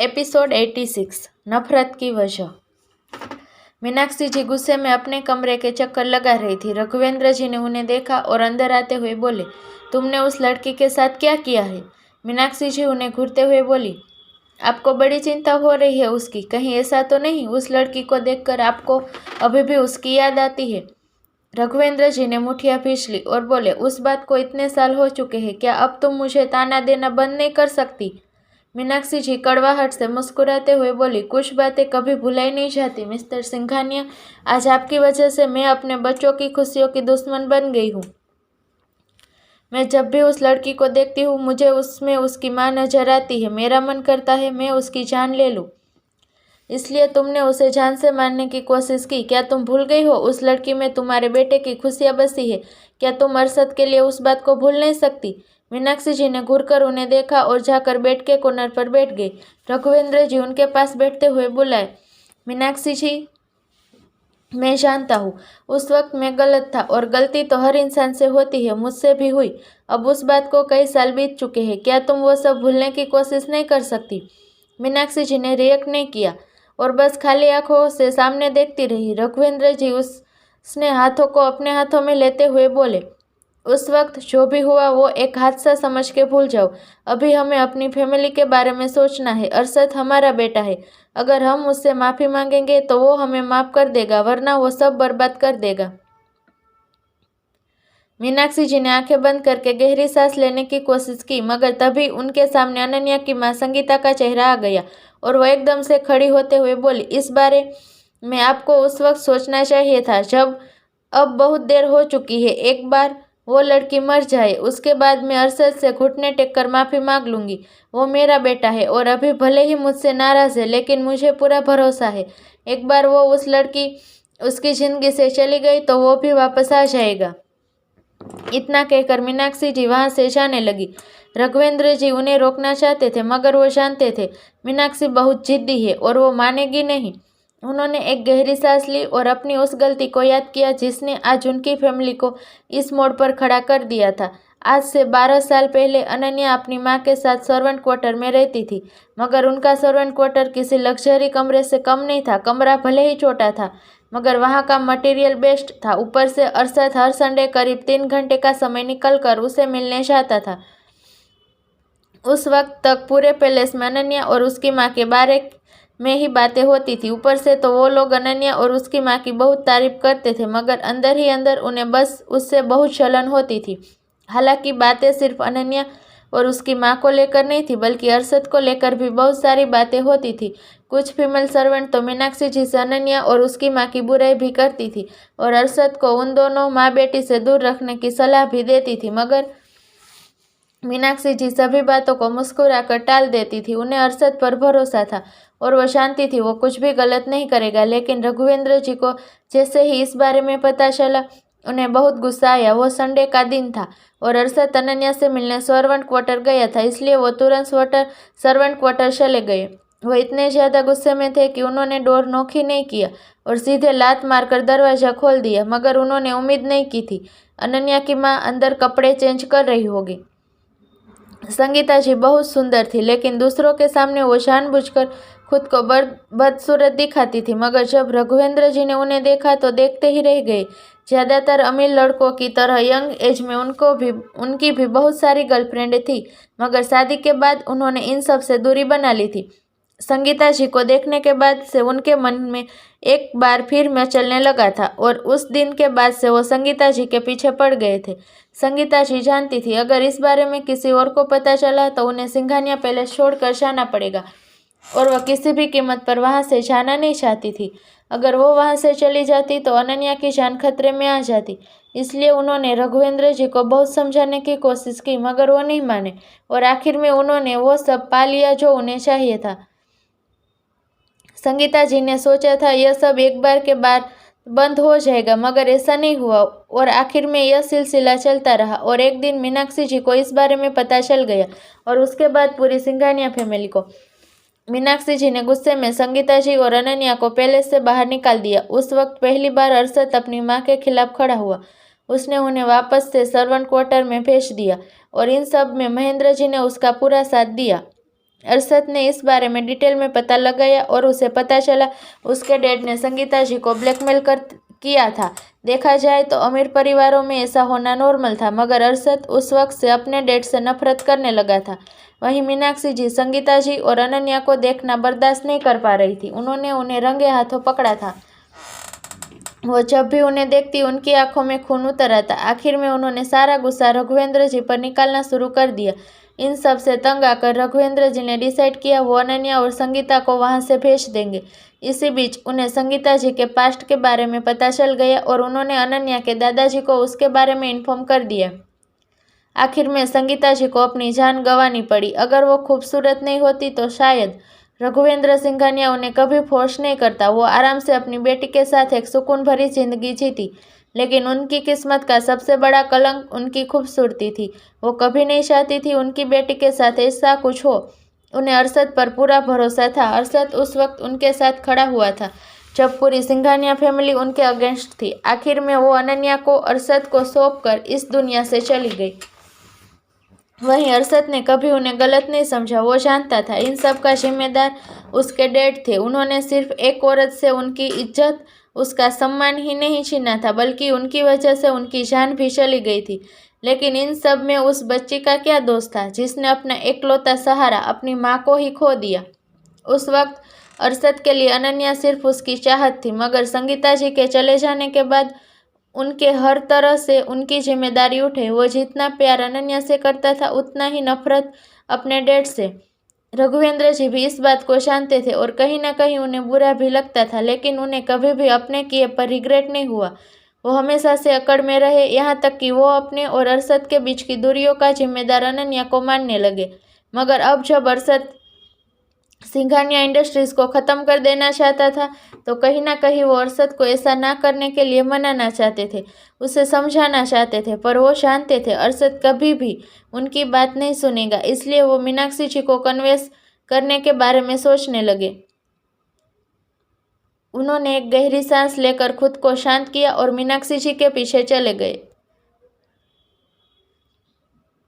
Episode 86 नफरत की वजह। मीनाक्षी जी गुस्से में अपने कमरे के चक्कर लगा रही थी। रघुवेंद्र जी ने उन्हें देखा और अंदर आते हुए बोले, तुमने उस लड़की के साथ क्या किया है? मीनाक्षी जी उन्हें घूरते हुए बोली, आपको बड़ी चिंता हो रही है उसकी, कहीं ऐसा तो नहीं उस लड़की को देखकर आपको अभी भी उसकी याद आती है? रघुवेंद्र जी ने मुठिया भींच ली और बोले, उस बात को इतने साल हो चुके हैं, क्या अब तुम मुझे ताना देना बंद नहीं कर सकती? मीनाक्षी जी कड़वाहट से मुस्कुराते हुए बोली, कुछ बातें कभी भुलाई नहीं जाती मिस्टर सिंघानिया। आज आपकी वजह से मैं अपने बच्चों की खुशियों की दुश्मन बन गई हूँ। मैं जब भी उस लड़की को देखती हूँ मुझे उसमें उसकी माँ नजर आती है। मेरा मन करता है मैं उसकी जान ले लूँ। इसलिए तुमने उसे जान से मारने की कोशिश की। क्या तुम भूल गई हो उस लड़की में तुम्हारे बेटे की खुशियाँ बसी है? क्या तुम अरशद के लिए उस बात को भूल नहीं सकती? मीनाक्षी जी ने घूरकर उन्हें देखा और जाकर बेड के कोनर पर बैठ गए। रघुवेंद्र जी उनके पास बैठते हुए बुलाए, मीनाक्षी जी मैं जानता हूँ उस वक्त मैं गलत था और गलती तो हर इंसान से होती है, मुझसे भी हुई। अब उस बात को कई साल बीत चुके हैं, क्या तुम वो सब भूलने की कोशिश नहीं कर सकती? मीनाक्षी जी ने रिएक्ट नहीं किया और बस खाली आंखों से सामने देखती रही। रघुवेंद्र जी उसने हाथों को अपने हाथों में लेते हुए बोले, उस वक्त जो भी हुआ वो एक हादसा समझ के भूल जाओ। अभी हमें अपनी फैमिली के बारे में सोचना है। अरशद हमारा बेटा है। अगर हम उससे माफ़ी मांगेंगे तो वो हमें माफ़ कर देगा, वरना वो सब बर्बाद कर देगा। मीनाक्षी जी ने आंखें बंद करके गहरी सांस लेने की कोशिश की, मगर तभी उनके सामने अनन्या की मां संगीता का चेहरा आ गया और वो एकदम से खड़ी होते हुए बोली, इस बारे में आपको उस वक्त सोचना चाहिए था जब अब बहुत देर हो चुकी है। एक बार वो लड़की मर जाए उसके बाद मैं अरशद से घुटने टेक कर माफ़ी मांग लूँगी। वो मेरा बेटा है और अभी भले ही मुझसे नाराज़ है, लेकिन मुझे पूरा भरोसा है एक बार वो उस लड़की उसकी ज़िंदगी से चली गई तो वो भी वापस आ जाएगा। इतना कहकर मीनाक्षी जी वहाँ से जाने लगी। रघुवेंद्र जी उन्हें रोकना चाहते थे, मगर वो जानते थे मीनाक्षी बहुत जिद्दी है और वो मानेगी नहीं। उन्होंने एक गहरी सांस ली और अपनी उस गलती को याद किया जिसने आज उनकी फैमिली को इस मोड़ पर खड़ा कर दिया था। आज से 12 साल पहले अनन्या अपनी माँ के साथ सर्वेंट क्वार्टर में रहती थी, मगर उनका सर्वेंट क्वार्टर किसी लग्जरी कमरे से कम नहीं था। कमरा भले ही छोटा था, मगर वहाँ का मटेरियल बेस्ट था। ऊपर से अरशद हर संडे करीब 3 घंटे का समय निकलकर उसे मिलने जाता था। उस वक्त तक पूरे पैलेस में अनन्या और उसकी माँ के बारे में ही बातें होती थी। ऊपर से तो वो लोग अनन्या और उसकी माँ की बहुत तारीफ करते थे, मगर अंदर ही अंदर उन्हें बस उससे बहुत जलन होती थी। हालांकि बातें सिर्फ अनन्या और उसकी माँ को लेकर नहीं थी, बल्कि अरशद को लेकर भी बहुत सारी बातें होती थी। कुछ फीमेल सर्वेंट तो मीनाक्षी जी से अनन्या और उसकी माँ की बुराई भी करती थी और अरशद को उन दोनों माँ बेटी से दूर रखने की सलाह भी देती थी, मगर मीनाक्षी जी सभी बातों को मुस्कुराकर टाल देती थी। उन्हें अरशद पर भरोसा था और वो जानती थी वो कुछ भी गलत नहीं करेगा। लेकिन रघुवेंद्र जी को जैसे ही इस बारे में पता चला उन्हें बहुत गुस्सा आया। वो संडे का दिन था और अरशद अनन्या से मिलने सर्वेंट क्वार्टर गया था, इसलिए वो तुरंत सर्वेंट क्वार्टर चले गए। वो इतने ज़्यादा गुस्से में थे कि उन्होंने डोर नॉक ही नहीं किया और सीधे लात मारकर दरवाज़ा खोल दिया। मगर उन्होंने उम्मीद नहीं की थी अनन्या की माँ अंदर कपड़े चेंज कर रही होगी। संगीता जी बहुत सुंदर थी, लेकिन दूसरों के सामने वो जानबूझकर खुद को बदसूरत दिखाती थी। मगर जब रघुवेंद्र जी ने उन्हें देखा तो देखते ही रह गए। ज़्यादातर अमीर लड़कों की तरह यंग एज में उनकी भी बहुत सारी गर्लफ्रेंड थी, मगर शादी के बाद उन्होंने इन सब से दूरी बना ली थी। संगीता जी को देखने के बाद से उनके मन में एक बार फिर मचलने लगा था और उस दिन के बाद से वो संगीता जी के पीछे पड़ गए थे। संगीता जी जानती थी अगर इस बारे में किसी और को पता चला तो उन्हें सिंघानिया पैलेस छोड़कर जाना पड़ेगा और वह किसी भी कीमत पर वहां से जाना नहीं चाहती थी। अगर वो वहां से चली जाती तो अनन्या की जान खतरे में आ जाती। इसलिए उन्होंने रघुवेंद्र जी को बहुत समझाने की कोशिश की, मगर वो नहीं माने और आखिर में उन्होंने वो सब पा लिया जो उन्हें चाहिए था। संगीता जी ने सोचा था यह सब एक बार के बाद बंद हो जाएगा, मगर ऐसा नहीं हुआ और आखिर में यह सिलसिला चलता रहा। और एक दिन मीनाक्षी जी को इस बारे में पता चल गया और उसके बाद पूरी सिंघानिया फैमिली को। मीनाक्षी जी ने गुस्से में संगीता जी और अनन्या को पैलेस से बाहर निकाल दिया। उस वक्त पहली बार अरशद अपनी माँ के खिलाफ खड़ा हुआ। उसने उन्हें वापस से सर्वेंट क्वार्टर में भेज दिया और इन सब में महेंद्र जी ने उसका पूरा साथ दिया। अरशद ने इस बारे में डिटेल में पता लगाया और उसे पता चला उसके डैड ने संगीता जी को ब्लैकमेल किया था। देखा जाए तो अमीर परिवारों में ऐसा होना नॉर्मल था, मगर अरशद उस वक्त से अपने डैड से नफरत करने लगा था। वहीं मीनाक्षी जी संगीता जी और अनन्या को देखना बर्दाश्त नहीं कर पा रही थी। उन्होंने उन्हें रंगे हाथों पकड़ा था। वो जब भी उन्हें देखती उनकी आंखों में खून उतर आता। आखिर में उन्होंने सारा गुस्सा रघुवेंद्र जी पर निकालना शुरू कर दिया। इन सब से तंग आकर रघुवेंद्र जी ने डिसाइड किया वो अनन्या और संगीता को वहां से भेज देंगे। इसी बीच उन्हें संगीता जी के पास्ट के बारे में पता चल गया और उन्होंने अनन्या के दादाजी को उसके बारे में इन्फॉर्म कर दिया। आखिर में संगीता जी को अपनी जान गंवानी पड़ी। अगर वो खूबसूरत नहीं होती तो शायद रघुवेंद्र सिंघानिया उन्हें कभी फोर्स नहीं करता। वो आराम से अपनी बेटी के साथ एक सुकून भरी जिंदगी जीती। लेकिन उनकी किस्मत का सबसे बड़ा कलंक उनकी खूबसूरती थी। वो कभी नहीं चाहती थी उनकी बेटी के साथ ऐसा कुछ हो। उन्हें अरशद पर पूरा भरोसा था। अरशद उस वक्त उनके साथ खड़ा हुआ था जब पूरी सिंघानिया फैमिली उनके अगेंस्ट थी। आखिर में वो अनन्या को अरशद को सौंपकर इस दुनिया से चली गई। वहीं अरशद ने कभी उन्हें गलत नहीं समझा। वो जानता था इन सब का जिम्मेदार उसके डैड थे। उन्होंने सिर्फ एक औरत से उनकी इज्जत, उसका सम्मान ही नहीं छीना था, बल्कि उनकी वजह से उनकी जान भी चली गई थी। लेकिन इन सब में उस बच्ची का क्या दोष था जिसने अपना एकलौता सहारा अपनी माँ को ही खो दिया। उस वक्त अरशद के लिए अनन्या सिर्फ उसकी चाहत थी, मगर संगीता जी के चले जाने के बाद उनके हर तरह से उनकी जिम्मेदारी उठे। वो जितना प्यार अनन्या से करता था उतना ही नफरत अपने डैड से। रघुवेंद्र जी भी इस बात को जानते थे और कहीं ना कहीं उन्हें बुरा भी लगता था, लेकिन उन्हें कभी भी अपने किए पर रिग्रेट नहीं हुआ। वो हमेशा से अकड़ में रहे, यहाँ तक कि वो अपने और अरशद के बीच की दूरियों का जिम्मेदार अनन्या को मानने लगे। मगर अब जब अरशद सिंघानिया इंडस्ट्रीज को ख़त्म कर देना चाहता था तो कहीं ना कहीं वो अरशद को ऐसा ना करने के लिए मनाना चाहते थे, उसे समझाना चाहते थे। पर वो जानते थे अरशद कभी भी उनकी बात नहीं सुनेगा। इसलिए वो मीनाक्षी जी को कन्विंस करने के बारे में सोचने लगे। उन्होंने एक गहरी सांस लेकर खुद को शांत किया और मीनाक्षी जी के पीछे चले गए।